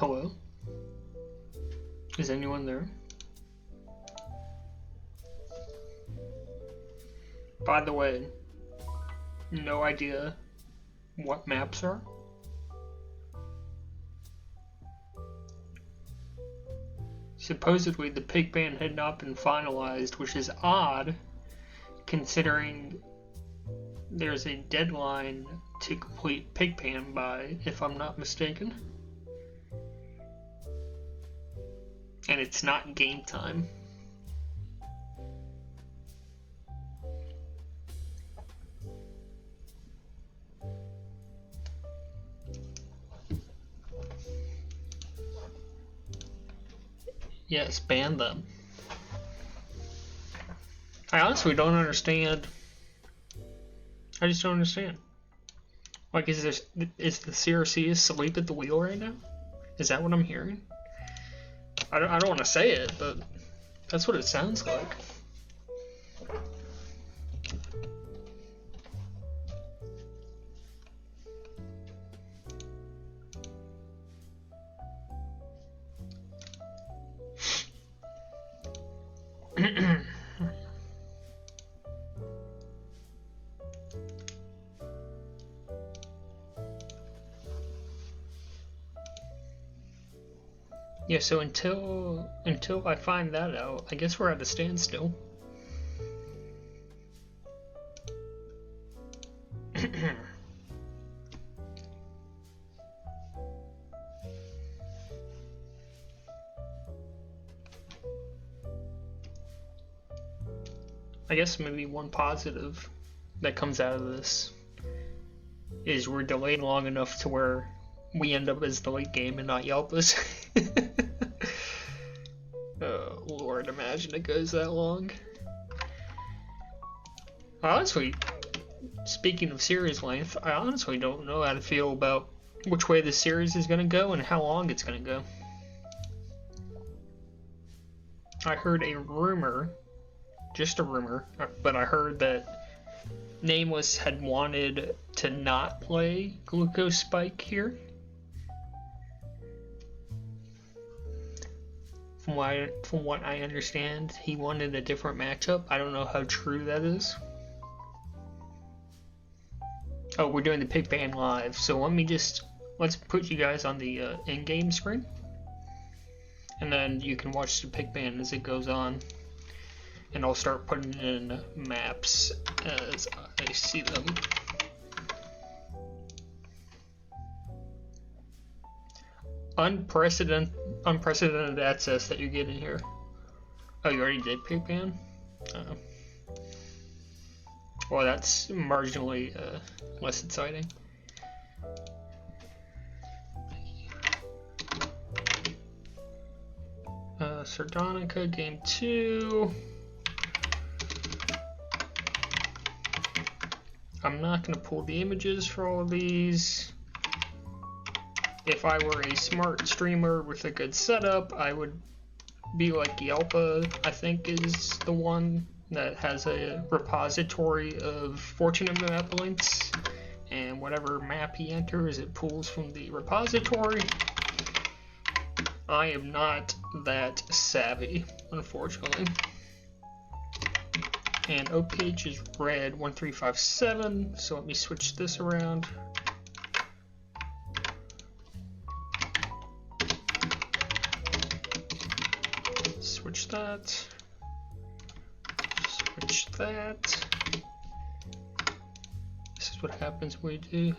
Hello? Is anyone there? By the way, no idea what maps are? Supposedly the pig ban had not been finalized, which is odd considering there's a deadline to complete pig ban by, if I'm not mistaken. And it's not game time. Yes, ban them. I honestly don't understand. I just don't understand. Like, is the CRC asleep at the wheel right now? Is that what I'm hearing? I don't want to say it, but that's what it sounds like. Yeah, so until I find that out, I guess we're at a standstill. I guess maybe one positive that comes out of this is we're delayed long enough to where we end up as the late game and not Yelpus. Oh Lord, imagine it goes that long. Honestly, speaking of series length, I honestly don't know how to feel about which way the series is going to go and how long it's going to go. I heard a rumor, just a rumor, but I heard that Nameless had wanted to not play Glucose Spike here. From what I understand, he wanted a different matchup. I don't know how true that is. Oh, we're doing the pig ban live, so let's put you guys on the in-game screen, and then you can watch the pig ban as it goes on, and I'll start putting in maps as I see them. Unprecedented access that you're getting here. Oh, you already did pig ban? Well, that's marginally less exciting. Sardonica, game 2. I'm not going to pull the images for all of these. If I were a smart streamer with a good setup, I would be like Yelpa, I think is the one that has a repository of Fortune map links, and whatever map he enters, it pulls from the repository. I am not that savvy, unfortunately. And OPH is red 1357, so let me switch this around. Switch that. Switch that. This is what happens when we do.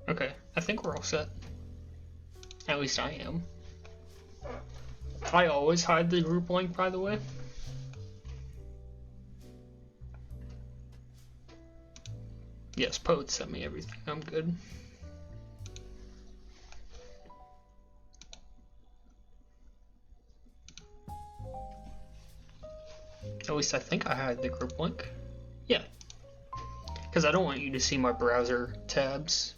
Okay, I think we're all set. At least I am. I always hide the group link, by the way. Yes, Poet sent me everything. I'm good. At least I think I hide the group link. Yeah. Because I don't want you to see my browser tabs.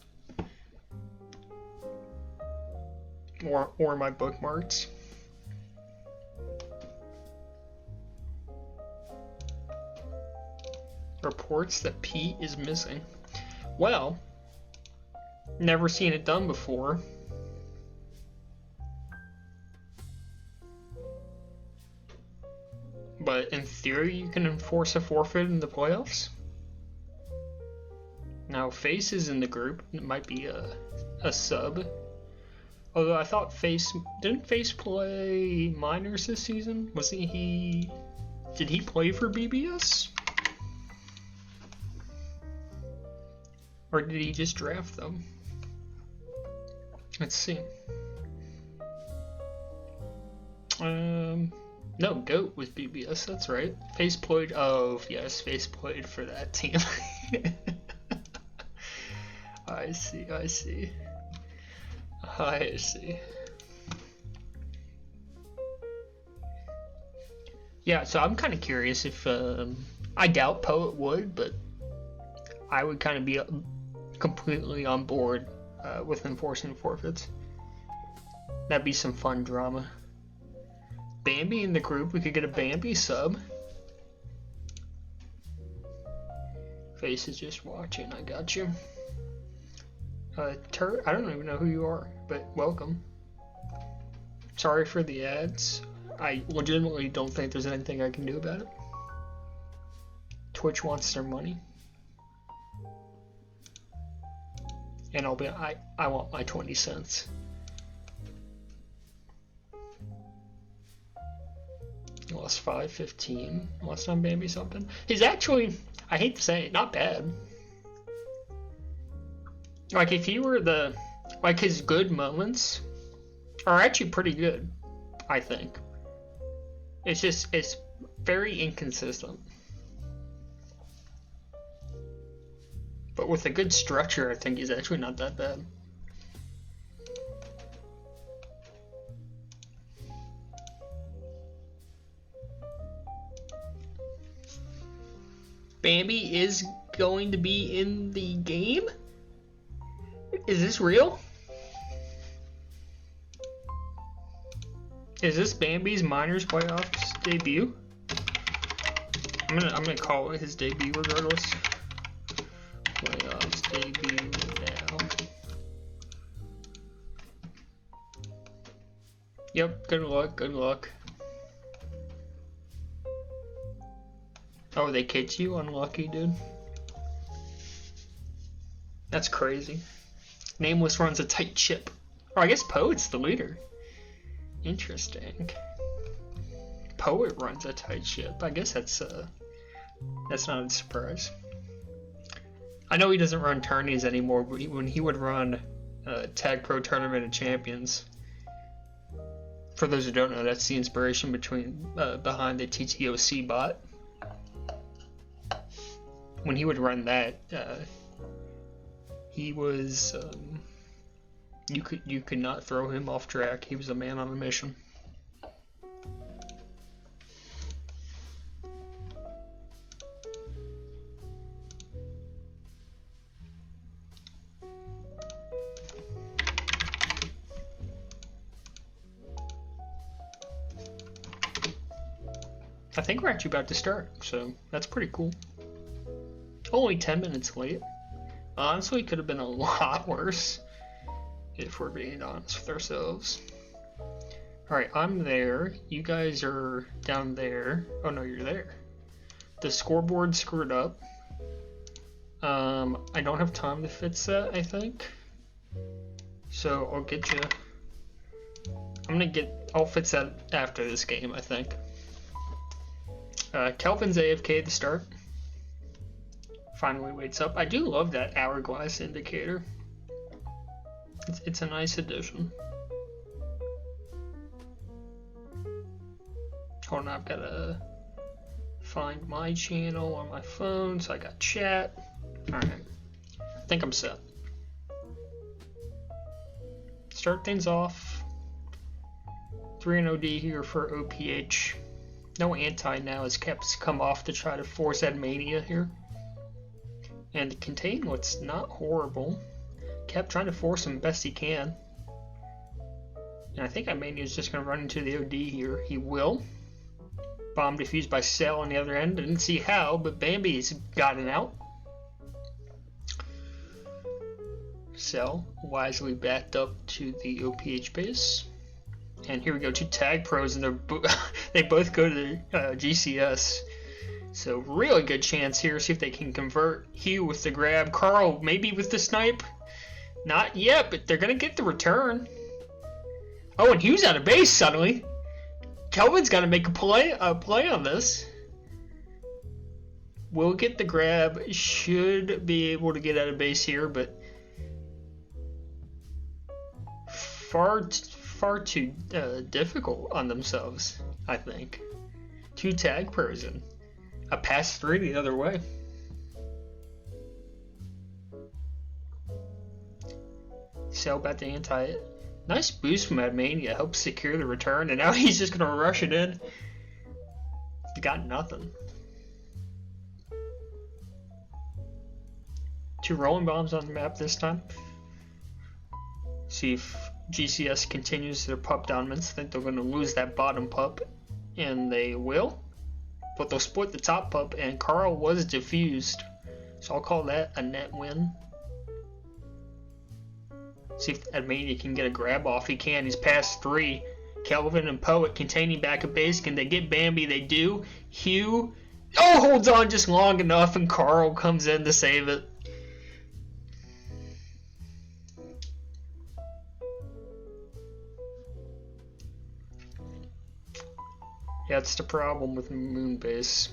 Or my bookmarks. Reports that Pete is missing. Well, Never seen it done before. But in theory, you can enforce a forfeit in the playoffs. Now, Face is in the group. It might be a sub. Although I thought didn't Face play minors this season? Did he play for BBS? Or did he just draft them? Let's see. No, GOAT was BBS, that's right. Face played for that team. I see. Yeah, so I'm kind of curious if, I doubt Poet would, but I would kind of be completely on board with enforcing forfeits. That'd be some fun drama. Bambi in the group, we could get a Bambi sub. Face is just watching, I got you. I don't even know who you are, but welcome. Sorry for the ads. I legitimately don't think there's anything I can do about it. Twitch wants their money. And I want my 20 cents. Lost 5-15. Last time Bambi something. He's actually, I hate to say it, not bad. Like if he were his good moments are actually pretty good, I think. It's very inconsistent. But with a good structure, I think he's actually not that bad. Bambi is going to be in the game? Is this real? Is this Bambi's minors playoffs debut? I'm gonna call it his debut regardless. Playoffs debut now. Yep, good luck. Oh, they kicked you? Unlucky, dude. That's crazy. Nameless runs a tight ship. Oh, I guess Poet's the leader. Interesting. Poet runs a tight ship. I guess that's not a surprise. I know he doesn't run tourneys anymore, but when he would run Tag Pro Tournament of Champions, for those who don't know, that's the inspiration behind the TTOC bot. When he would run that, he was you could not throw him off track. He was a man on a mission. I think we're actually about to start, so that's pretty cool. Only 10 minutes late. Honestly, it could have been a lot worse, if we're being honest with ourselves. Alright, I'm there. You guys are down there. Oh no, you're there. The scoreboard screwed up. I don't have time to fix that, I think. So I'll get you. I'll fix that after this game, I think. Kelvin's AFK to start. Finally wakes up. I do love that hourglass indicator. It's a nice addition. Hold on, I've gotta find my channel on my phone, so I got chat. Alright, I think I'm set. Start things off. 3-0D here for OPH. No anti now as Kep's come off to try to force Edmania here. And contain what's not horrible. Kept trying to force him best he can. And I think Edmania's just going to run into the OD here. He will. Bomb defused by Cell on the other end. Didn't see how, but Bambi's gotten out. Cell wisely backed up to the OPH base. And here we go, 2 tag pros, and they both go to GCS. So really good chance here. See if they can convert. Hugh with the grab. Carl maybe with the snipe. Not yet, but they're going to get the return. Oh, and Hugh's out of base suddenly. Kelvin's got to make a play on this. Will get the grab. Should be able to get out of base here, but far too difficult on themselves, I think. 2 tag pros in. A pass 3 the other way. Sell back to anti it. Nice boost from Admania. Helps secure the return, and now he's just going to rush it in. Got nothing. 2 rolling bombs on the map this time. See if GCS continues their pup dominance. I think they're going to lose that bottom pup, and they will. But they'll split the top pup, and Carl was diffused. So I'll call that a net win. See if Admania can get a grab off. He can. He's past 3. Kelvin and Poet containing back at base. Can they get Bambi? They do. Hugh holds on just long enough, and Carl comes in to save it. Yeah, that's the problem with Moonbase.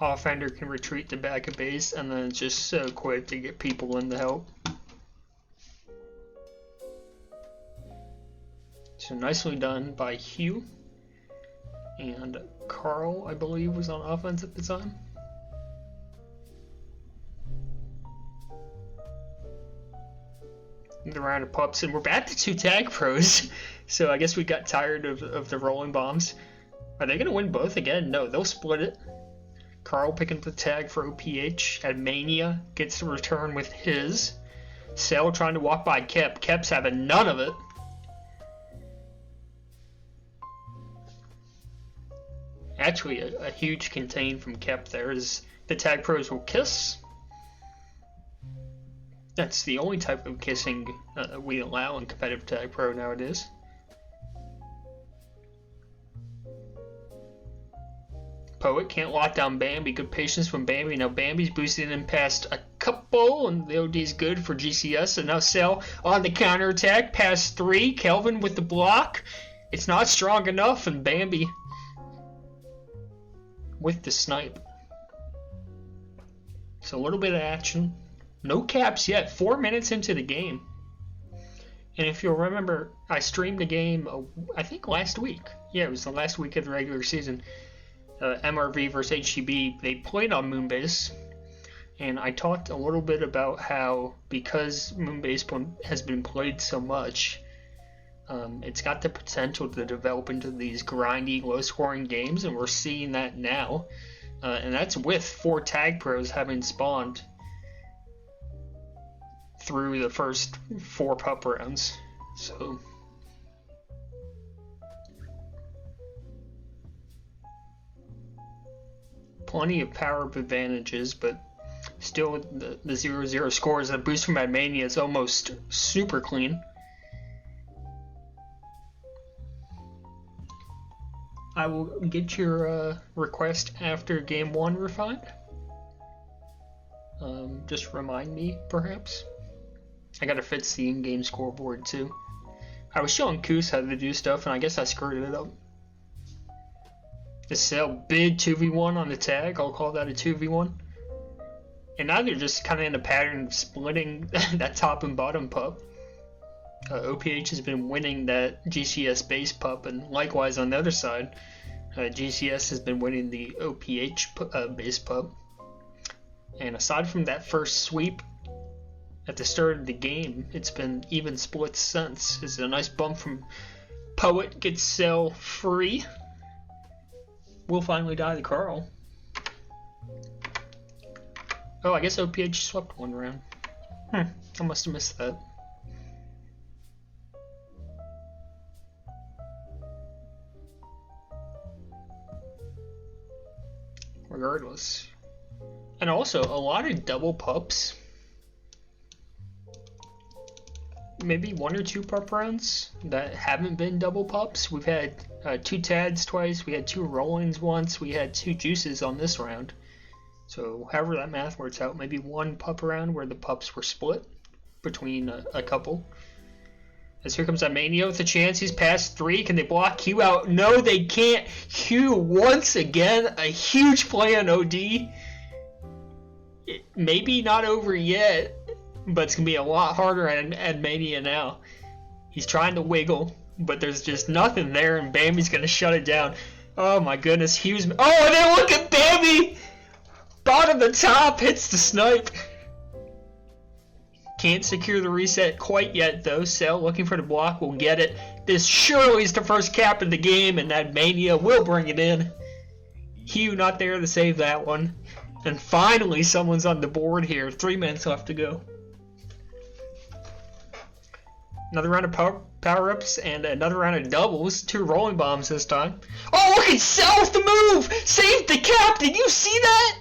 Offender can retreat to back of base, and then it's just so quick to get people in to help. So nicely done by Hugh. And Carl, I believe, was on offense at the time. The round of pups, and we're back to 2 tag pros. So I guess we got tired of the rolling bombs. Are they going to win both again? No, they'll split it. Carl picking up the tag for OPH. Admania gets the return with his. Cell trying to walk by Kep. Kep's having none of it. Actually, a huge contain from Kep there is the tag pros will kiss. That's the only type of kissing we allow in competitive tag pro nowadays. Poet can't lock down Bambi. Good patience from Bambi. Now Bambi's boosted in past a couple, and the OD's good for GCS. And now Cell on the counter attack. Past 3. Kelvin with the block. It's not strong enough, and Bambi with the snipe. So a little bit of action. No caps yet. 4 minutes into the game. And if you'll remember, I streamed the game, I think last week. Yeah, it was the last week of the regular season. MRV versus HGB. They played on Moonbase. And I talked a little bit about how, because Moonbase has been played so much, it's got the potential to develop into these grindy, low-scoring games, and we're seeing that now. And that's with 4 tag pros having spawned through the first 4 pup rounds. So plenty of power-up advantages, but still the 0-0 scores and a boost from Admania is almost super clean. I will get your request after game 1 refined. Just remind me, perhaps. I gotta fix the in-game scoreboard too. I was showing Koos how to do stuff, and I guess I screwed it up. The Cell big 2v1 on the tag. I'll call that a 2v1. And now they're just kind of in a pattern of splitting that top and bottom pup. OPH has been winning that GCS base pup, and likewise on the other side, GCS has been winning the OPH base pup. And aside from that first sweep at the start of the game, it's been even splits since. This is a nice bump from Poet, gets Cell free. Will finally die to Carl. Oh, I guess OPH swept 1 round. I must have missed that. Regardless. And also, a lot of double pups. maybe 1 or 2 pup rounds that haven't been double pups. We've had 2 Tads twice, we had 2 Rollins once, we had 2 Juices on this round. So however that math works out, maybe 1 pup round where the pups were split between a couple. As here comes Mania with a chance. He's past 3. Can they block Hugh out? No, they can't. Hugh once again, a huge play on OD. Maybe not over yet, but it's going to be a lot harder at Mania now. He's trying to wiggle, but there's just nothing there, and Bambi's going to shut it down. Oh my goodness, Hugh's... Oh, and then look at Bambi! Bottom the top, hits the snipe. Can't secure the reset quite yet, though. Cell looking for the block, will get it. This surely is the first cap of the game, and that Mania will bring it in. Hugh not there to save that one. And finally, someone's on the board here. 3 minutes left to go. Another round of power-ups and another round of doubles. 2 rolling bombs this time. Oh, look at Cell with the move! Saved the cap! Did you see that?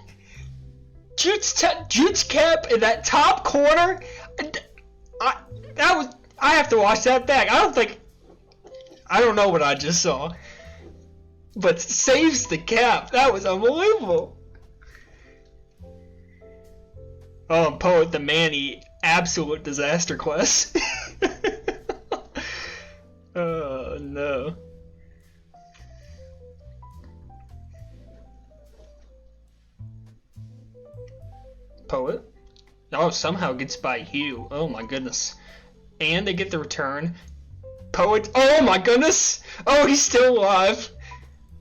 Jute's cap in that top corner. I have to watch that back. I don't know what I just saw, but saves the cap. That was unbelievable. Oh, and Poet the Manny, absolute disaster quest. Oh no. Poet. Oh, somehow gets by Hugh. Oh my goodness. And they get the return. Poet. Oh my goodness. Oh, he's still alive.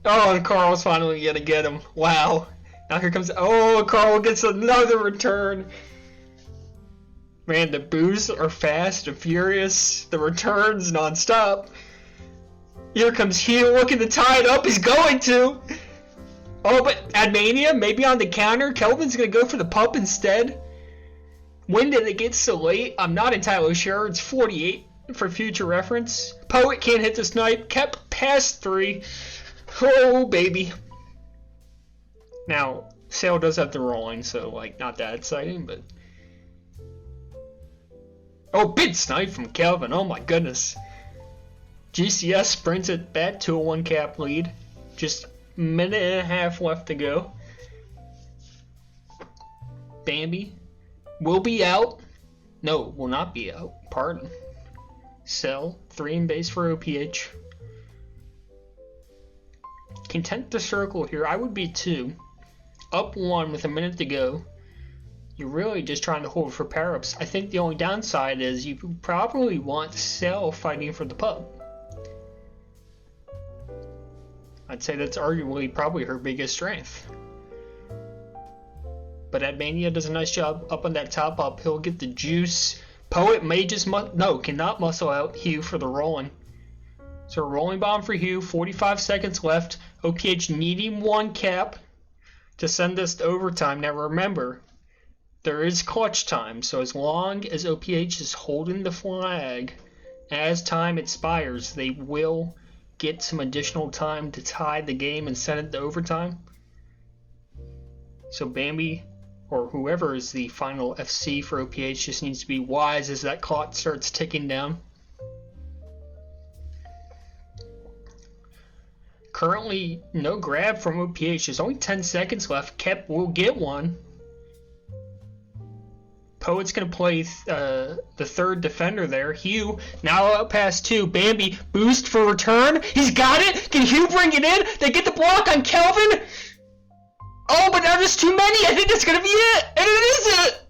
Oh, and Carl's finally gonna get him. Wow. Now here comes... Oh, Carl gets another return. Man, the boosts are fast and furious. The returns non-stop. Here comes Hugh looking to tie it up. He's going to. Oh, but Admania, maybe on the counter. Kelvin's going to go for the pup instead. When did it get so late? I'm not entirely sure. It's 48 for future reference. Poet can't hit the snipe. Kept past 3. Oh, baby. Now, Sale does have the rolling, so, like, not that exciting, but... Oh, big snipe from Kelvin. Oh, my goodness. GCS sprints it back to a 1 cap lead. Just a minute and a half left to go. Bambi will be out. No, will not be out. Pardon. Cell, 3 in base for OPH. Content to circle here. I would be 2. Up 1 with a minute to go. You're really just trying to hold for power-ups. I think the only downside is you probably want Cell fighting for the pup. I'd say that's arguably probably her biggest strength. But Admania does a nice job up on that top up. He'll get the juice. Poet may just cannot muscle out Hugh for the rolling. So a rolling bomb for Hugh. 45 seconds left. OPH needing 1 cap to send us to overtime. Now remember, there is clutch time. So as long as OPH is holding the flag, as time expires, they will get some additional time to tie the game and send it to overtime. So Bambi, or whoever is the final FC for OPH, just needs to be wise as that clock starts ticking down. Currently, no grab from OPH. There's only 10 seconds left. Kep will get one. Poet's going to play the 3rd defender there. Hugh now out past 2. Bambi boost for return. He's got it. Can Hugh bring it in? They get the block on Kelvin. Oh, but now there's too many. I think that's going to be it. And it is it.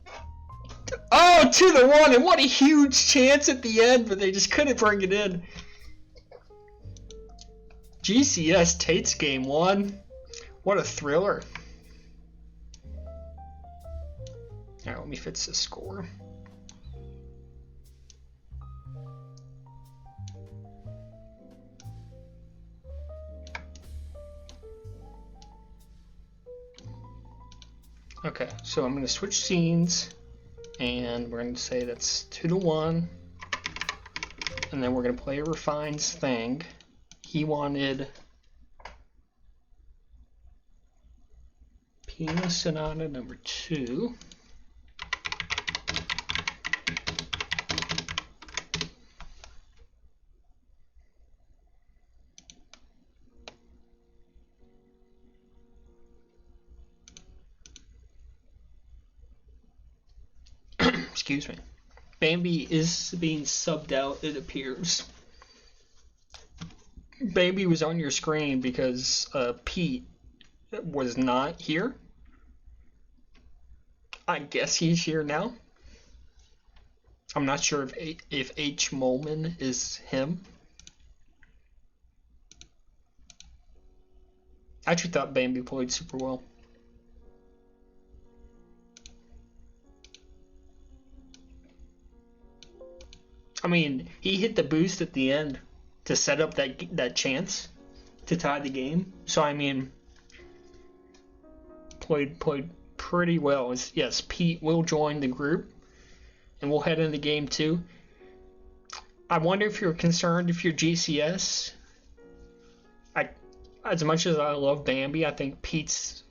Oh, 2-1. And what a huge chance at the end, but they just couldn't bring it in. GCS Tate's game 1. What a thriller. Alright, let me fix the score. Okay, so I'm going to switch scenes, and we're going to say that's 2-1, and then we're going to play a Refines thing. He wanted Pina Sonata number 2. Excuse me. Bambi is being subbed out, it appears. Bambi was on your screen because Pete was not here. I guess he's here now. I'm not sure if H. Molman is him. I actually thought Bambi played super well. I mean, he hit the boost at the end to set up that chance to tie the game. So I mean, played pretty well. Yes, Pete will join the group, and we'll head into game 2. I wonder if you're concerned if you're GCS. As much as I love Bambi, I think Pete's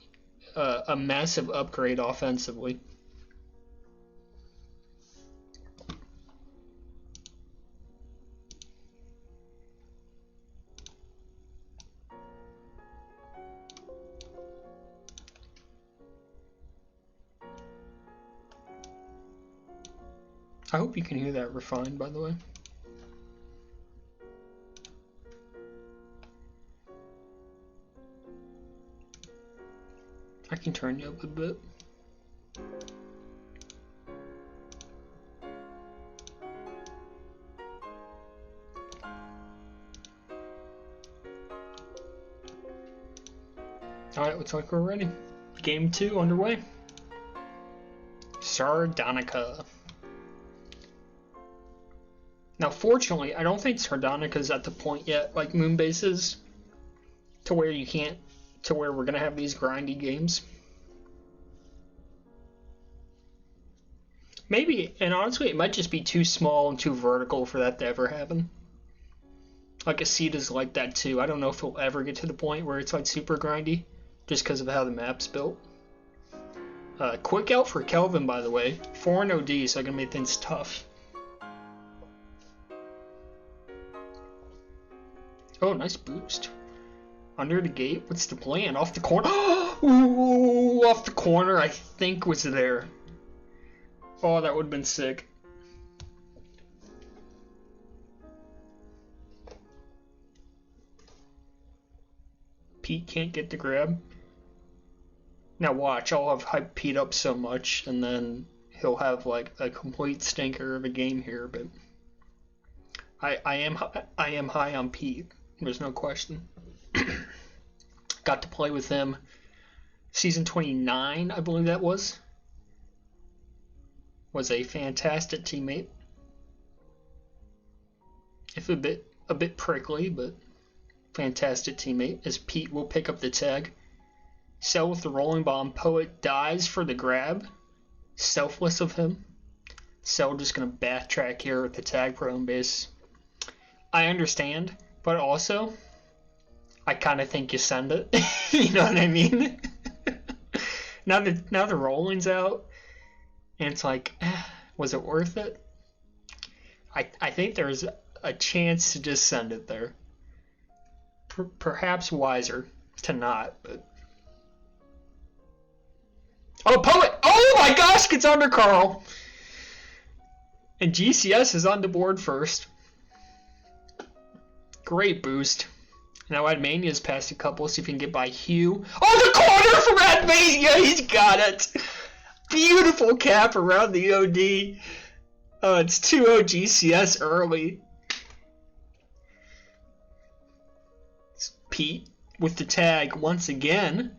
a massive upgrade offensively. I hope you can hear that refined, by the way. I can turn you up a bit. Alright, looks like we're ready. Game 2 underway. Sardonica. Now, fortunately, I don't think Sardonica's at the point yet, like Moonbase is, to where we're gonna have these grindy games. Maybe, and honestly, it might just be too small and too vertical for that to ever happen. Like Aceta's like that too. I don't know if it'll ever get to the point where it's like super grindy, just because of how the map's built. Quick out for Kelvin, by the way. 4 and OD, so I can make things tough. Oh, nice boost. Under the gate? What's the plan? Off the corner? Ooh, off the corner, I think was there. Oh, that would have been sick. Pete can't get the grab. Now watch, I'll have hyped Pete up so much, and then he'll have like a complete stinker of a game here, but I am high on Pete. There's no question. Got to play with him season 29, I believe that was. Was a fantastic teammate. If a bit prickly, but fantastic teammate. As Pete will pick up the tag. Cell with the rolling bomb. Poet dies for the grab. Selfless of him. Cell just gonna backtrack here with the tag prone base. I understand. But also, I kind of think you send it. You know what I mean? now the rolling's out, and it's like, was it worth it? I think there's a chance to just send it there. Perhaps wiser to not, but... Oh, Poet! Oh my gosh, gets under Carl! And GCS is on the board first. Great boost. Now Admania's passed a couple, see if he can get by Hugh. Oh, the corner from Admania! He's got it! Beautiful cap around the OD. Oh, it's 2-0 GCS early. It's Pete with the tag once again.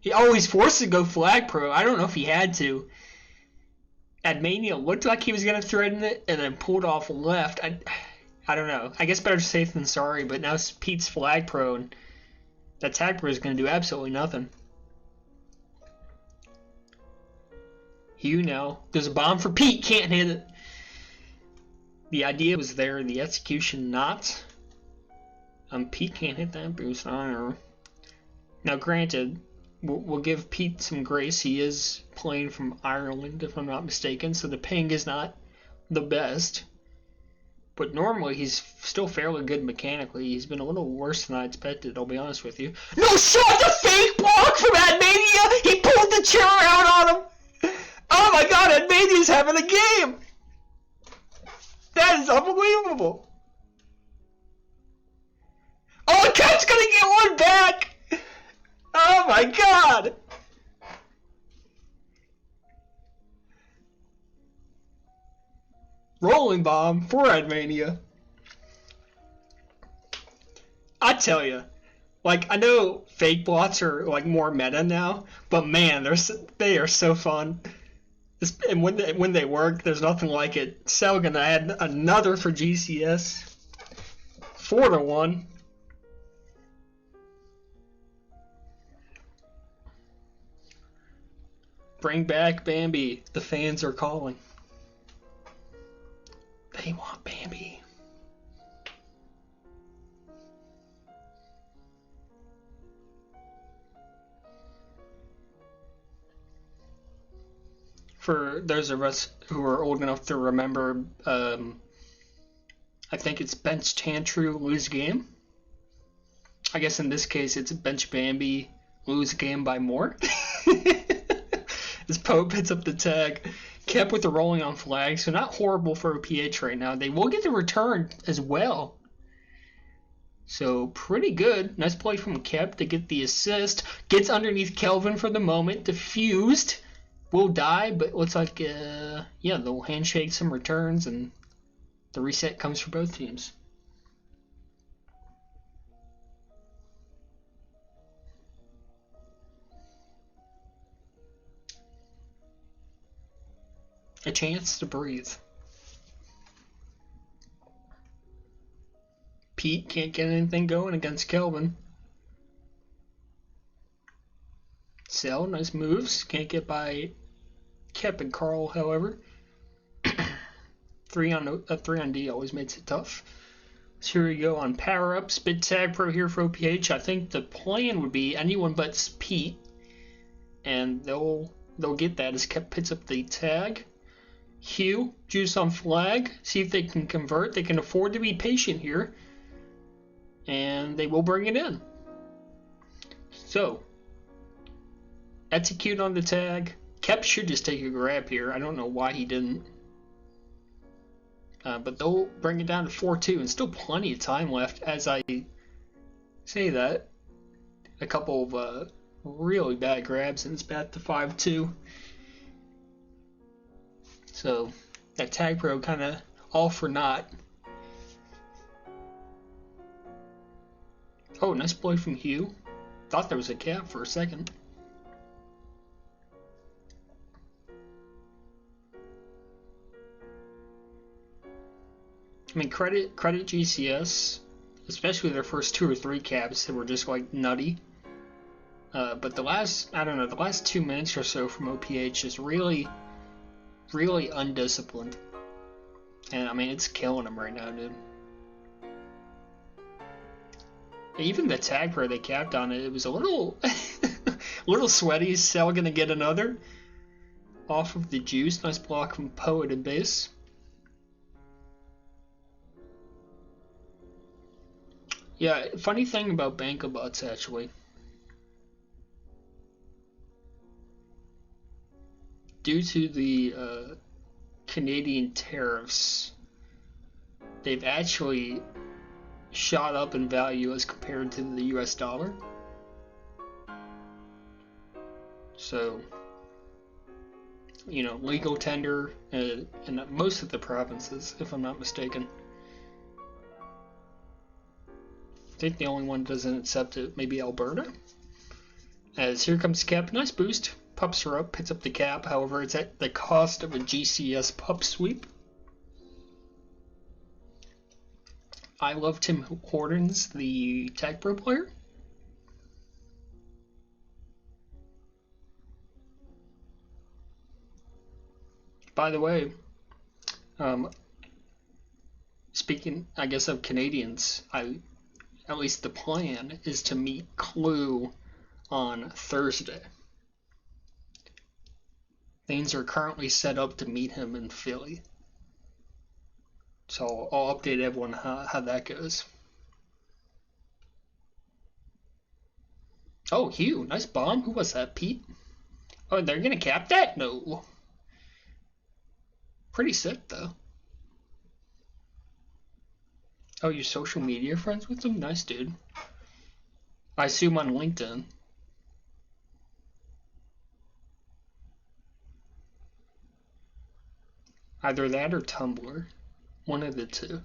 He always forced to go flag pro. I don't know if he had to. Admania looked like he was going to threaten it and then pulled off left. I don't know. I guess better safe than sorry, but now Pete's flag pro, and that tag pro is going to do absolutely nothing. Hugh now. There's a bomb for Pete. Can't hit it. The idea was there. The execution not. Pete can't hit that boost. I don't know. Now, granted, we'll give Pete some grace. He is playing from Ireland, if I'm not mistaken, so the ping is not the best. But normally, he's still fairly good mechanically. He's been a little worse than I expected, I'll be honest with you. No shot! The fake block from Admania! He pulled the chair out on him! Oh my god, Edmania's having a game! That is unbelievable! Oh, Kep's gonna get one back! Oh my god! Rolling bomb for Edmania. I tell you, like, I know fake bots are like more meta now, but man, they are so fun. And when they work, there's nothing like it. Cell gonna add another for GCS. 4-1. Bring back Bambi. The fans are calling. They want Bambi. For those of us who are old enough to remember, I think it's bench Tantru, lose game. I guess in this case it's bench Bambi, lose game by more. As Pope hits up the tag. Kept with the rolling on flag, so not horrible for OPH right now. They will get the return as well. So pretty good. Nice play from Kep to get the assist. Gets underneath Kelvin for the moment. Diffused. Will die, but looks like, yeah, they'll handshake some returns, and the reset comes for both teams. A chance to breathe. Pete can't get anything going against Kelvin. Cell, nice moves. Can't get by Kep and Carl, however. 3 on D always makes it tough. So here we go on power-ups. Big tag pro here for OPH. I think the plan would be anyone but Pete, and they'll get that as Kep picks up the tag. Hugh, juice on flag. See if they can convert. They can afford to be patient here, and they will bring it in. So, execute on the tag. Kep should just take a grab here. I don't know why he didn't. But they'll bring it down to 4-2, and still plenty of time left. As I say that, a couple of really bad grabs, and it's back to 5-2. So that tag pro kind of all for naught. Oh, nice play from Hugh. Thought there was a cap for a second. I mean, credit GCS, especially their first 2 or 3 caps that were just like nutty. But the last 2 minutes or so from OPH is really undisciplined. And I mean, it's killing them right now, dude. Even the tag pro they capped on it was a little little sweaty. Is Cell gonna get another off of the juice? Nice block from Poet and base. Yeah, funny thing about Bankobots, actually. Due to the Canadian tariffs, they've actually shot up in value as compared to the US dollar. So, you know, legal tender in most of the provinces, if I'm not mistaken. I think the only one that doesn't accept it, maybe Alberta. As here comes Cap, nice boost. Pups are up, hits up the cap, however it's at the cost of a GCS pup sweep. I love Tim Hortons, the tag pro player. By the way, speaking, I guess, of Canadians, at least the plan is to meet Clue on Thursday. Things are currently set up to meet him in Philly. So I'll update everyone how that goes. Oh, Hugh, nice bomb. Who was that, Pete? Oh, they're gonna cap that? No. Pretty sick, though. Oh, you're social media friends with them? Nice, dude. I assume on LinkedIn. Either that or Tumblr. One of the two.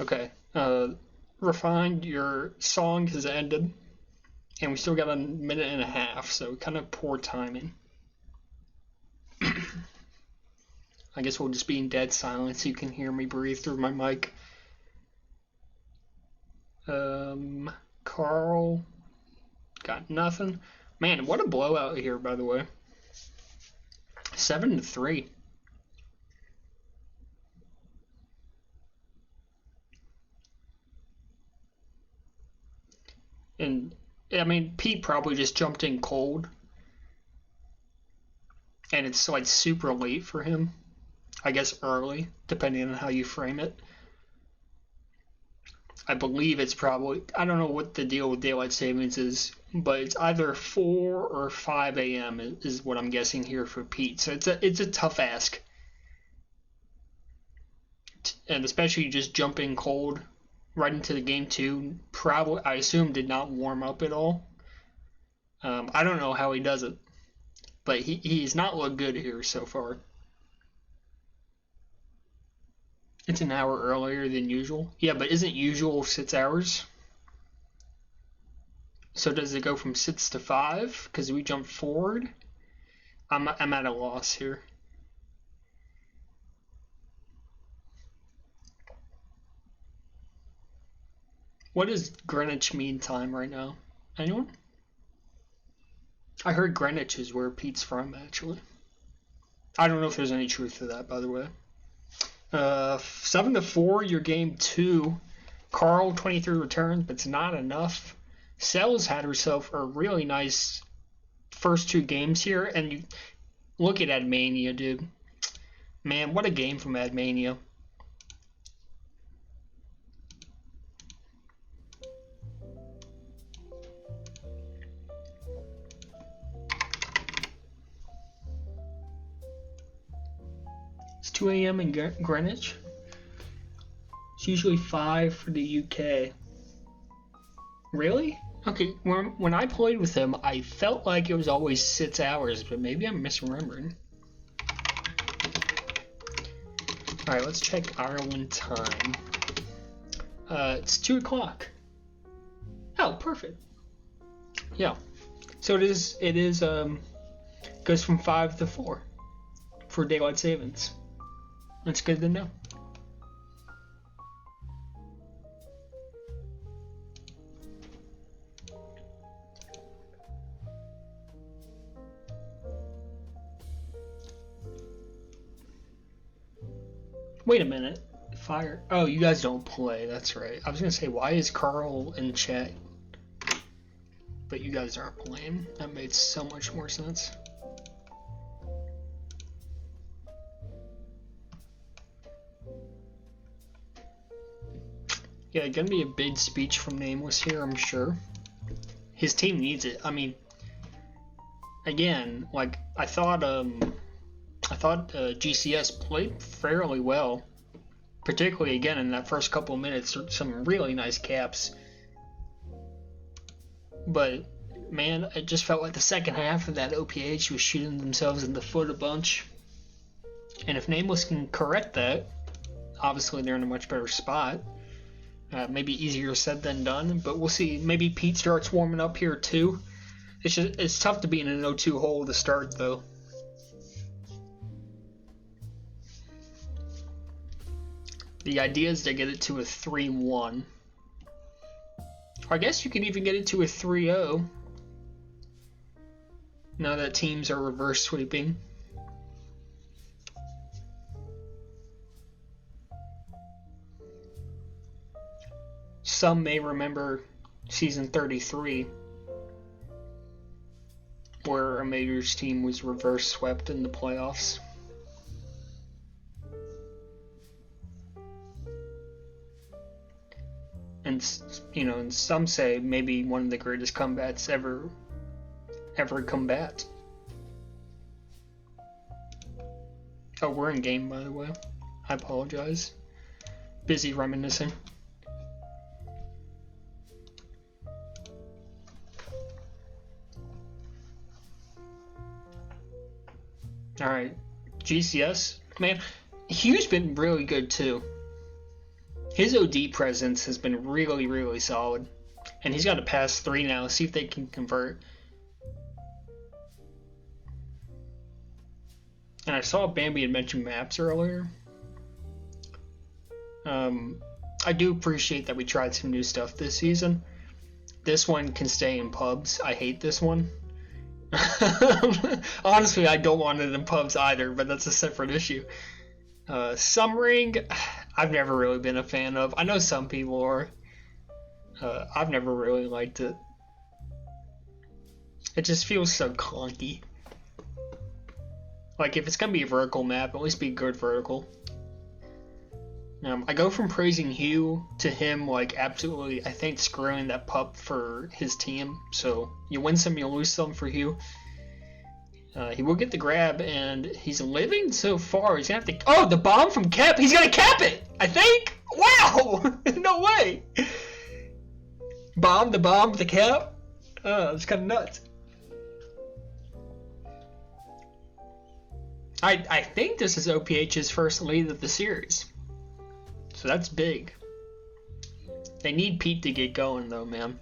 Okay. Refined, your song has ended. And we still got a minute and a half, so kind of poor timing. I guess we'll just be in dead silence so you can hear me breathe through my mic. Carl got nothing. Man, what a blowout here, by the way. 7-3. And I mean, Pete probably just jumped in cold. And it's like super late for him. I guess early, depending on how you frame it. I believe it's probably, I don't know what the deal with daylight savings is, but it's either 4 or 5 a.m. is what I'm guessing here for Pete. So it's a tough ask. And especially just jumping cold right into the game too, probably, I assume, did not warm up at all. I don't know how he does it, but he's not looked good here so far. It's an hour earlier than usual. Yeah, but isn't usual 6 hours? So does it go from 6 to 5? Because we jumped forward? I'm at a loss here. What is Greenwich Mean Time right now? Anyone? I heard Greenwich is where Pete's from, actually. I don't know if there's any truth to that, by the way. 7-4, your game 2. Carl, 23 returns, but it's not enough. Sells had herself a really nice first 2 games here, and you look at Admania, dude. Man, what a game from Admania. It's 2 a.m. in Greenwich. It's usually 5 for the UK. Really? Okay, when I played with him, I felt like it was always 6 hours, but maybe I'm misremembering. Alright, let's check Ireland time. It's 2 o'clock. Oh, perfect. Yeah. So it is goes from 5 to 4 for daylight savings. That's good to know. Wait a minute. Fire. Oh, you guys don't play. That's right. I was going to say, why is Carl in chat? But you guys aren't playing. That made so much more sense. Yeah, gonna be a big speech from Nameless here, I'm sure. His team needs it. I mean, again, like I thought GCS played fairly well, particularly again in that first couple of minutes. Some really nice caps, but man, it just felt like the second half of that OPH was shooting themselves in the foot a bunch. And if Nameless can correct that, obviously they're in a much better spot. Maybe easier said than done, but we'll see. Maybe Pete starts warming up here too. It's tough to be in an 0-2 hole to start though. The idea is to get it to a 3-1. I guess you can even get it to a 3-0. Now that teams are reverse sweeping. Some may remember season 33, where a Majors team was reverse swept in the playoffs. And, you know, and some say maybe one of the greatest comebacks ever ever combat. Oh, we're in game, by the way. I apologize. Busy reminiscing. Alright, GCS, man, Hugh's been really good too. His OD presence has been really, really solid. And he's got to pass 3 now, see if they can convert. And I saw Bambi had mentioned maps earlier. I do appreciate that we tried some new stuff this season. This one can stay in pubs. I hate this one. Honestly, I don't want it in pubs either, but that's a separate issue. Summering, I've never really been a fan of. I know some people are. I've never really liked it. It just feels so clunky. Like, if it's gonna be a vertical map, at least be good vertical. I go from praising Hugh to him, like, absolutely, I think, screwing that pup for his team. So, you win some, you lose some for Hugh. He will get the grab, and he's living so far. He's gonna have to... Oh, the bomb from Cap! He's gonna cap it! I think? Wow! No way! Bomb, the cap? It's kind of nuts. I think this is OPH's first lead of the series. So that's big. They need Pete to get going though, man.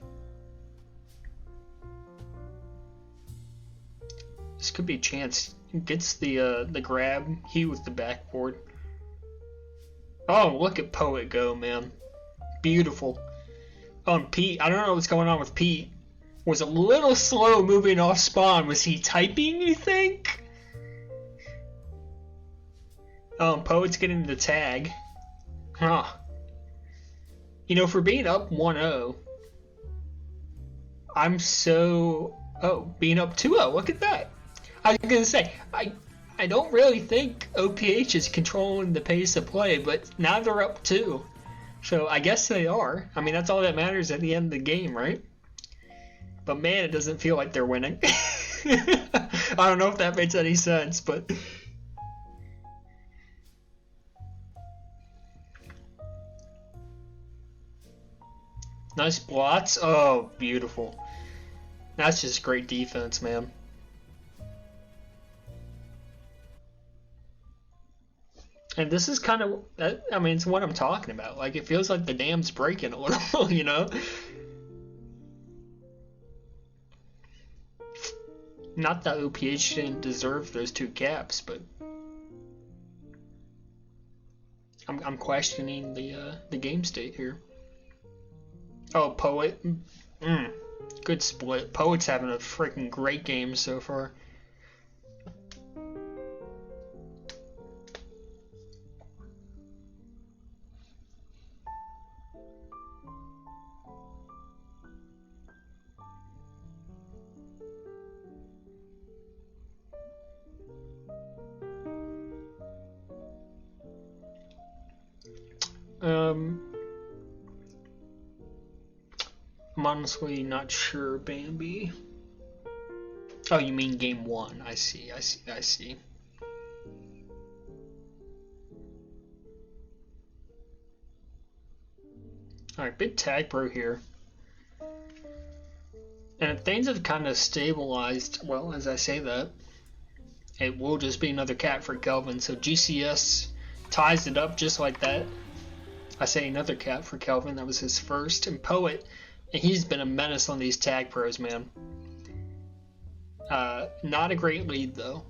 This could be a chance. He gets the grab. He with the backboard. Oh, look at Poet go, man. Beautiful. Oh, and Pete, I don't know what's going on with Pete. Was a little slow moving off spawn. Was he typing, you think? Oh, Poet's getting the tag. Huh. You know, for being up 1-0, I'm so... Oh, being up 2-0, look at that. I was going to say, I don't really think OPH is controlling the pace of play, but now they're up 2. So I guess they are. I mean, that's all that matters at the end of the game, right? But man, it doesn't feel like they're winning. I don't know if that makes any sense, but... Nice blots. Oh, beautiful. That's just great defense, man. And this is kind of, I mean, it's what I'm talking about. Like, it feels like the dam's breaking a little, you know? Not that OPH didn't deserve those 2 caps, but I'm questioning the game state here. Oh, Poet. Good split. Poet's having a freaking great game so far. I'm honestly not sure, Bambi. Oh, you mean game 1. I see. Alright, big tag pro here. And if things have kind of stabilized, well, as I say that, it will just be another cap for Kelvin. So GCS ties it up just like that. I say another cap for Kelvin. That was his first. And Poet, and he's been a menace on these tag pros, man. Not a great lead, though.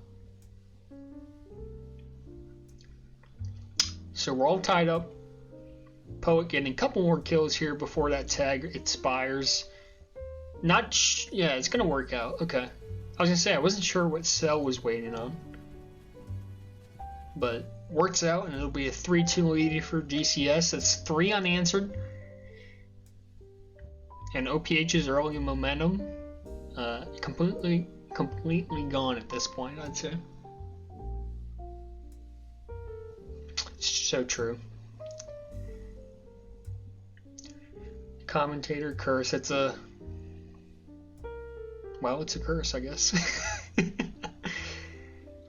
So we're all tied up. Poet getting a couple more kills here before that tag expires. Yeah, it's going to work out. Okay. I was going to say, I wasn't sure what Cell was waiting on. But works out, and it'll be a 3-2 lead for GCS. That's 3 unanswered. And OPH's early momentum completely gone at this point, I'd say. So true. Commentator curse. It's a Well, it's a curse, I guess.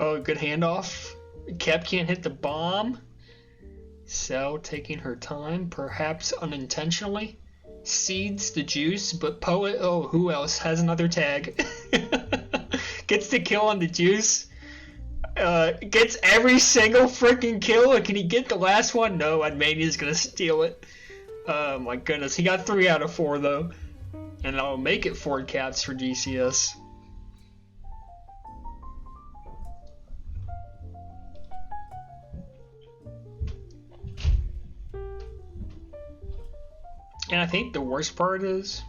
Oh, good handoff. Kep can't hit the bomb. Cell taking her time, perhaps unintentionally. Seeds the juice, but Poet, oh, who else has another tag? Gets the kill on the juice. Gets every single freaking kill. Can he get the last one? No, Admania's gonna steal it. Oh my goodness, he got 3 out of 4 though. And I'll make it 4 caps for GCS. And I think the worst part is,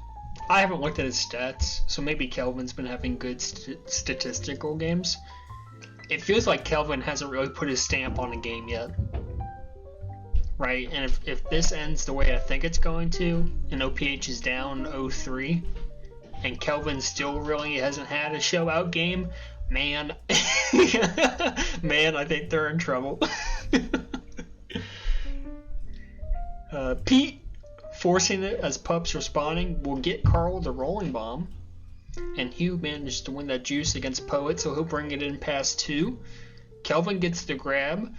I haven't looked at his stats, so maybe Kelvin's been having good statistical games. It feels like Kelvin hasn't really put his stamp on a game yet. Right, and if this ends the way I think it's going to, and OPH is down 0-3, and Kelvin still really hasn't had a show-out game, man, man, I think they're in trouble. Pete, forcing it as Pup's responding, will get Carl the rolling bomb, and Hugh managed to win that juice against Poet, so he'll bring it in past 2. Kelvin gets the grab.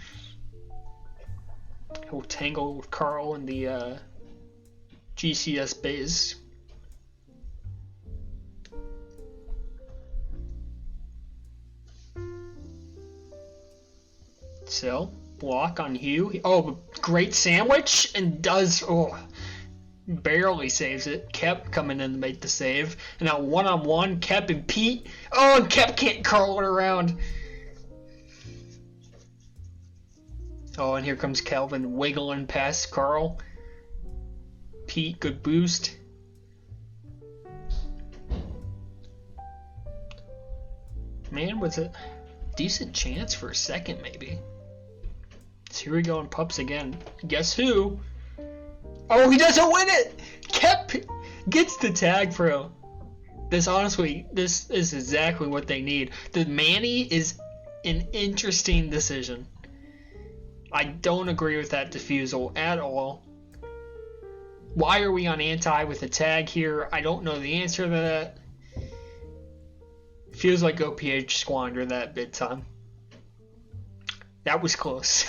He'll tangle with Carl in the GCS base. So, block on Hugh. Oh, great sandwich, and does, oh, barely saves it. Kep coming in to make the save. And now one-on-one, Kep and Pete. Oh, and Kep can't curl it around. Oh, and here comes Kelvin wiggling past Carl. Pete, good boost. Man, was a decent chance for a second, maybe. So here we go on Pups again. Guess who? Oh, he doesn't win it! Kep gets the tag, bro. This, honestly, this is exactly what they need. The Manny is an interesting decision. I don't agree with that defusal at all. Why are we on anti with a tag here? I don't know the answer to that. Feels like OPH squandered that big time. That was close.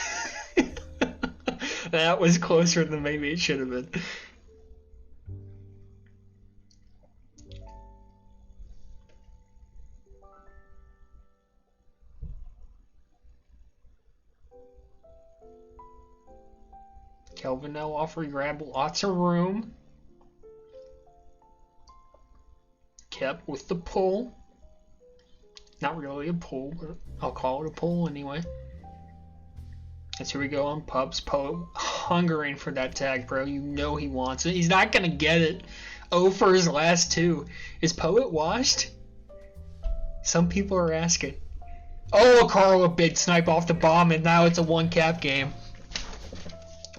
That was closer than maybe it should have been. Kelvin now offering grab, lots of room. Kep with the pull. Not really a pull, but I'll call it a pull anyway. And so here we go on Pups. Poe hungering for that tag, bro. You know he wants it. He's not going to get it. Oh, for his last 2. Is Poet washed? Some people are asking. Oh, Carl, a big snipe off the bomb, and now it's a 1-cap game.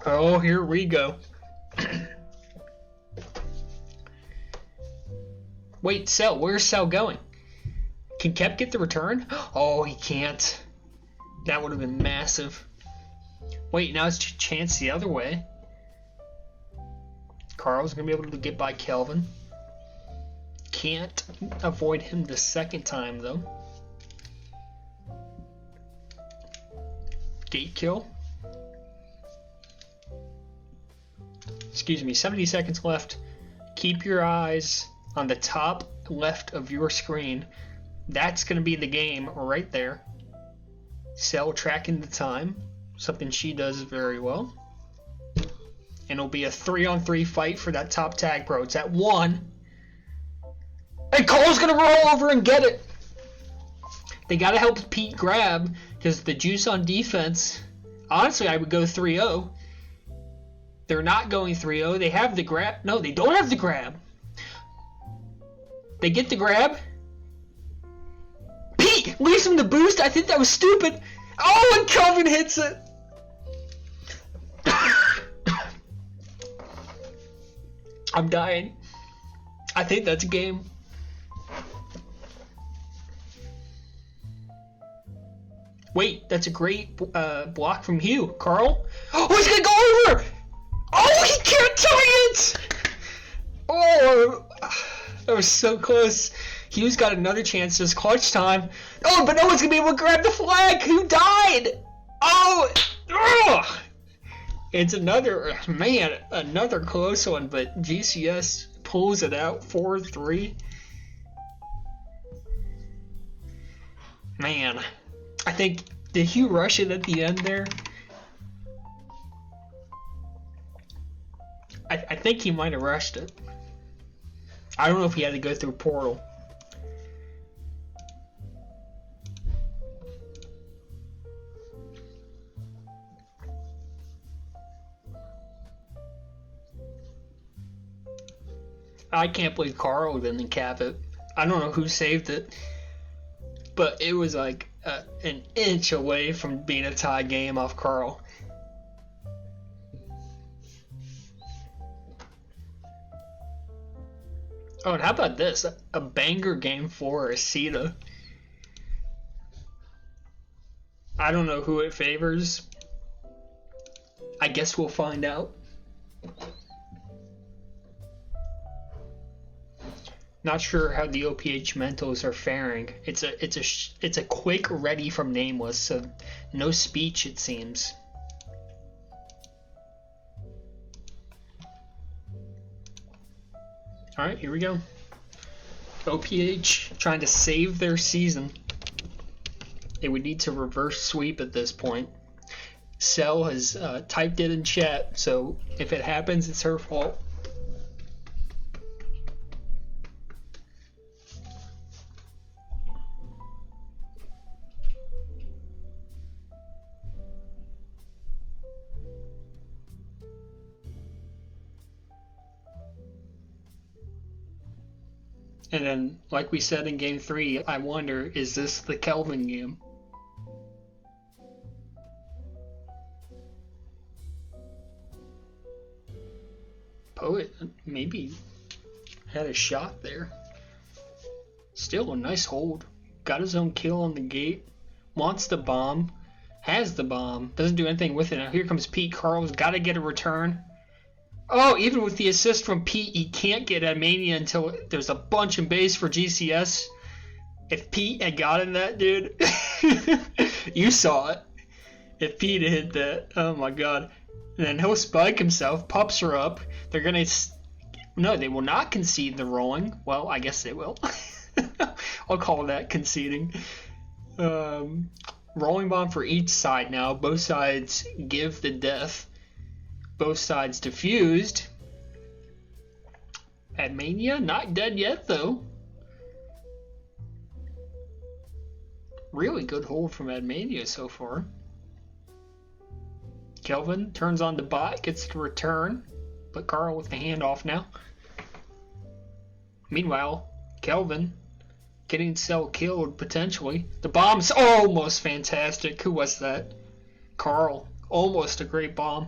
Oh, here we go. Wait, Cell, where's Cell going? Can Kep get the return? Oh, he can't. That would have been massive. Wait, now it's chance the other way. Carl's going to be able to get by Kelvin. Can't avoid him the second time, though. Gate kill. Excuse me, 70 seconds left. Keep your eyes on the top left of your screen. That's going to be the game right there. Cell tracking the time. Something she does very well. And it'll be a 3-on-3 fight for that top tag, bro. It's at 1. And Cole's going to roll over and get it. They got to help Pete grab, because the juice on defense, honestly, I would go 3-0. They're not going 3-0. They have the grab. No, they don't have the grab. They get the grab. Pete leaves him the boost. I think that was stupid. Oh, and Kelvin hits it. I'm dying. I think that's a game. Wait, that's a great block from Hugh. Carl? Oh, he's going to go over! Oh, he can't tie it! Oh, that was so close. Hughes got another chance. There's clutch time. Oh, but no one's gonna be able to grab the flag. Who died? Oh, ugh. It's another, man, another close one, but GCS pulls it out 4-3. Man, I think, did Hugh rush it at the end there? I think he might have rushed it. I don't know if he had to go through portal. I can't believe Carl didn't cap it. I don't know who saved it, but it was like an inch away from being a tie game off Carl. Oh, and how about this? A banger game for Asita. I don't know who it favors. I guess we'll find out. Not sure how the OPH mentals are faring. It's a quick ready from Nameless, so no speech it seems. All right, here we go. OPH trying to save their season. They would need to reverse sweep at this point. Cell has typed it in chat, so if it happens, it's her fault. And then, like we said in Game 3, I wonder, is this the Kelvin game? Poet maybe had a shot there. Still a nice hold. Got his own kill on the gate. Wants the bomb. Has the bomb. Doesn't do anything with it. Now here comes Pete. Carl's got to get a return. Oh, even with the assist from Pete, he can't get Admania until there's a bunch in base for GCS. If Pete had gotten that, dude, you saw it. If Pete had hit that, oh my god. And then he'll spike himself, pups her up. They're gonna, no, they will not concede the rolling. Well, I guess they will. I'll call that conceding. Rolling bomb for each side now. Both sides give the death. Both sides defused. Admania not dead yet though. Really good hold from Admania so far. Kelvin turns on the bot, gets the return, but Carl with the handoff now. Meanwhile, Kelvin getting Cell killed potentially. The bomb's almost fantastic. Who was that? Carl. Almost a great bomb.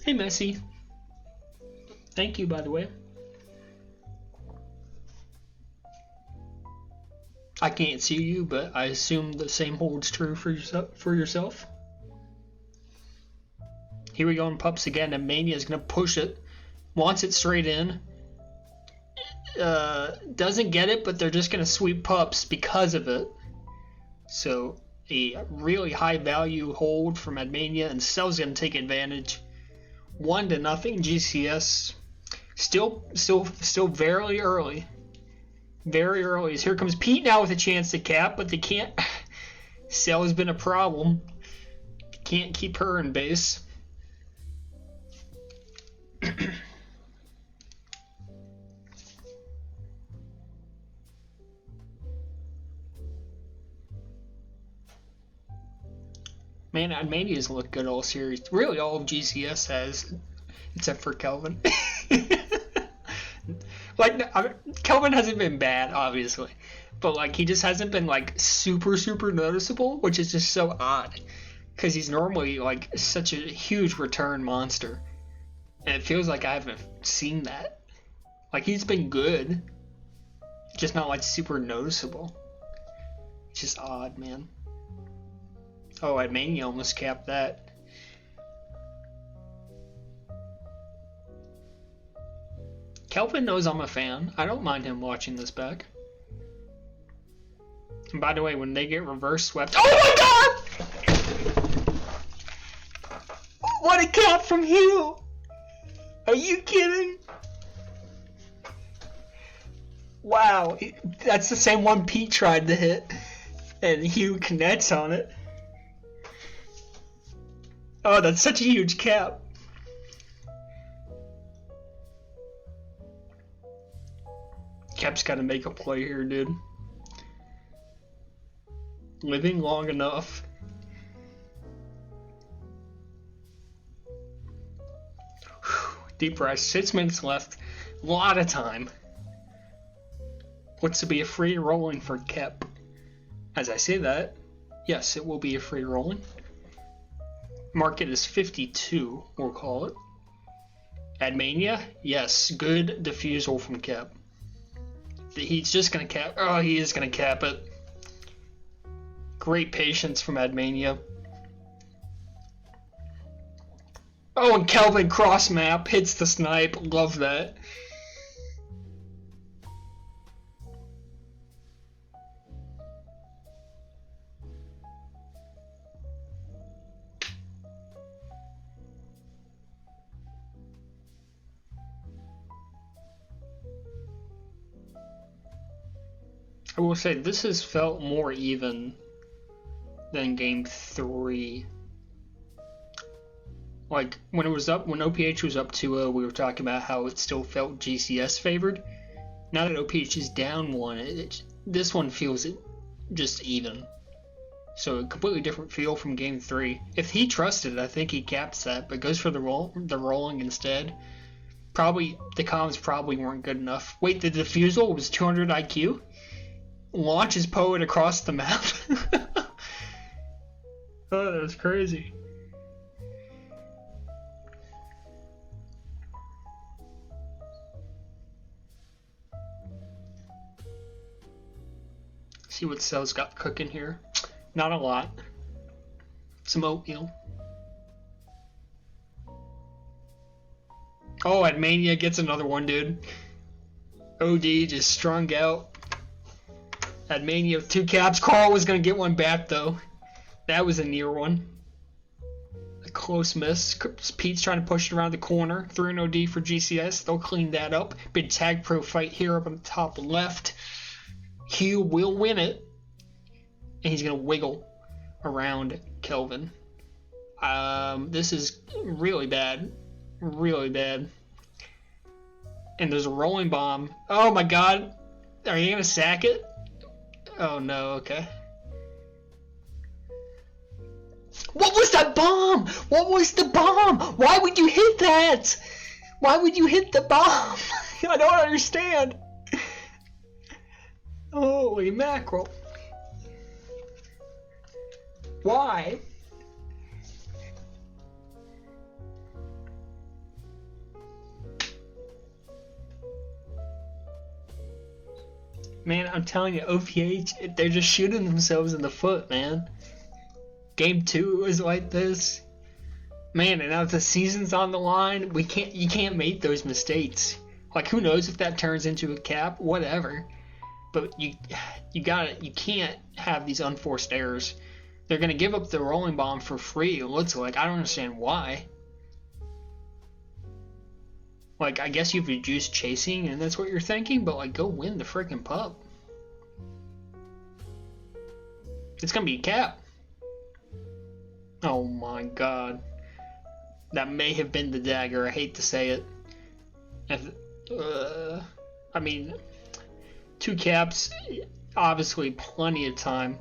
Hey, Messi. Thank you, by the way. I can't see you, but I assume the same holds true for yourself. Here we go in pups again, and Mania is going to push it. Wants it straight in. Doesn't get it, but they're just going to sweep pups because of it. So, a really high value hold from Admania, and Cell's going to take advantage. 1-0 GCS. Still very early. Very early. Here comes Pete now with a chance to cap, but they can't. Cell has been a problem. Can't keep her in base. Man, Admania's looked good all series. Really, all of GCS has, except for Kelvin. Kelvin hasn't been bad, obviously, but like he just hasn't been like super noticeable, which is just so odd, because he's normally like such a huge return monster, and it feels like I haven't seen that. Like he's been good, just not like super noticeable. It's just odd, man. Oh, Admania almost capped that. Kelvin knows I'm a fan. I don't mind him watching this back. And by the way, when they get reverse swept... Oh my god! What a cap from Hugh! Are you kidding? Wow, that's the same one Pete tried to hit, and Hugh connects on it. Oh, that's such a huge cap. Cap's got to make a play here, dude. Living long enough. Deep rest, 6 minutes left. A lot of time. What's to be a free rolling for Kep? As I say that, yes, it will be a free rolling. Market is 52, we'll call it. Admania, yes, good defusal from Kep. He's just gonna cap. Oh, he is gonna cap it. Great patience from Admania. Oh, and Kelvin cross map hits the snipe. Love that. I will say this has felt more even than game 3. Like when it was up, when OPH was up 2-0, we were talking about how it still felt GCS favored. Now that OPH is down 1, this one feels just even. So a completely different feel from game 3. If he trusted it, I think he caps that, but goes for the rolling instead. Probably the comms probably weren't good enough. Wait, the defusal was 200 IQ? Launches Poet across the map. Oh, that was crazy. See what Cell's got cooking here. Not a lot. Some oatmeal. Oh, Admania gets another one, dude. OD just strung out. Admania with 2 caps. Carl was going to get one back, though. That was a near one. A close miss. Pete's trying to push it around the corner. 3 OD for GCS. They'll clean that up. Big tag pro fight here up on the top left. Hugh will win it. And he's going to wiggle around Kelvin. This is really bad. Really bad. And there's a rolling bomb. Oh my god. Are you going to sack it? Oh no, okay. What was that bomb? What was the bomb? Why would you hit that? Why would you hit the bomb? I don't understand. Holy mackerel. Why? Man, I'm telling you, OPH, they're just shooting themselves in the foot, man. Game 2 was like this. Man, and now that the season's on the line, you can't make those mistakes. Like, who knows if that turns into a cap, whatever. But you can't have these unforced errors. They're gonna give up the rolling bomb for free, it looks like. I don't understand why. Like, I guess you've reduced chasing and that's what you're thinking, but like, go win the freaking pup. It's gonna be a cap. Oh my god. That may have been the dagger, I hate to say it. I mean, 2 caps, obviously plenty of time,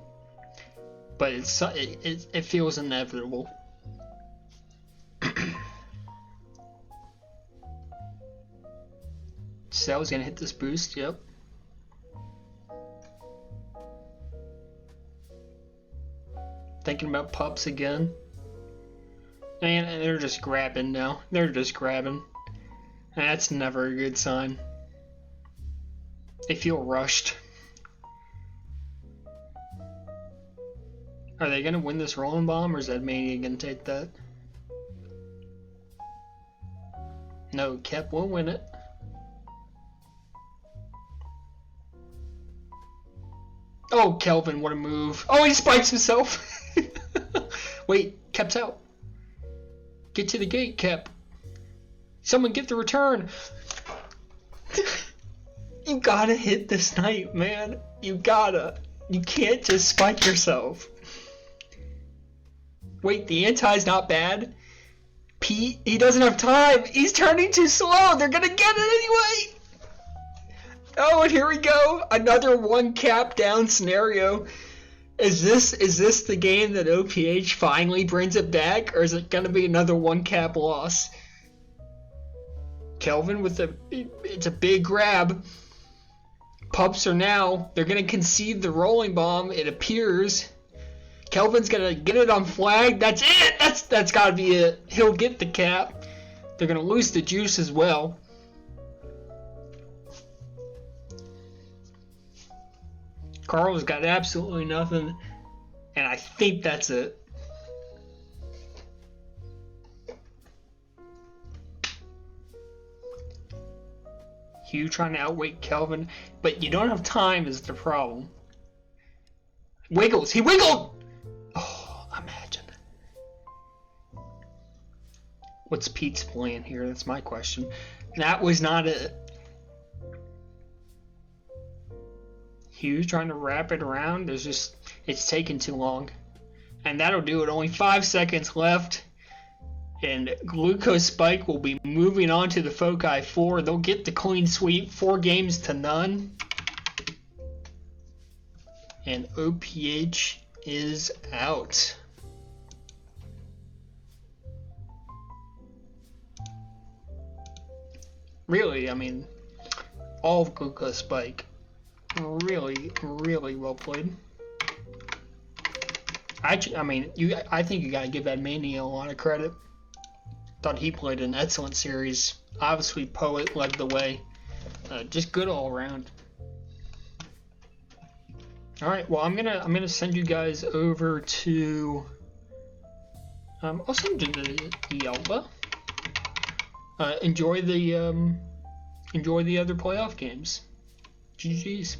but it feels inevitable. Cell's gonna hit this boost, yep. Thinking about pups again. And they're just grabbing now. They're just grabbing. That's never a good sign. They feel rushed. Are they gonna win this rolling bomb, or is Admania gonna take that? No, Kep will win it. Oh, Kelvin, what a move. Oh, he spikes himself. Wait, Kep's out. Get to the gate, Kep. Someone get the return. You gotta hit the snipe, man. You gotta. You can't just spike yourself. Wait, the anti's not bad. Pete, he doesn't have time. He's turning too slow. They're gonna get it anyway. Oh, and here we go. Another one cap down scenario. Is this the game that OPH finally brings it back, or is it gonna be another one cap loss? Kelvin with it's a big grab. Pups are now, they're gonna concede the rolling bomb, it appears. Kelvin's gonna get it on flag. That's it! That's gotta be it. He'll get the cap. They're gonna lose the juice as well. Carl's got absolutely nothing, and I think that's it. Hugh trying to outweight Kelvin, but you don't have time is the problem. Wiggles, he wiggled! Oh, imagine. What's Pete's plan here? That's my question. That was not it. Hughes trying to wrap it around. It's taking too long. And that'll do it. Only 5 seconds left. And Glucose Spike will be moving on to the Foci 4. They'll get the clean sweep, 4 games to none. And OPH is out. Really, I mean, all of Glucose Spike. Really, really well played. I think you gotta give that Mania a lot of credit. Thought he played an excellent series. Obviously, Poet led the way. Just good all around. All right, well, I'm gonna send you guys over to. I'll send you to the Alpha. Enjoy the other playoff games. GG's.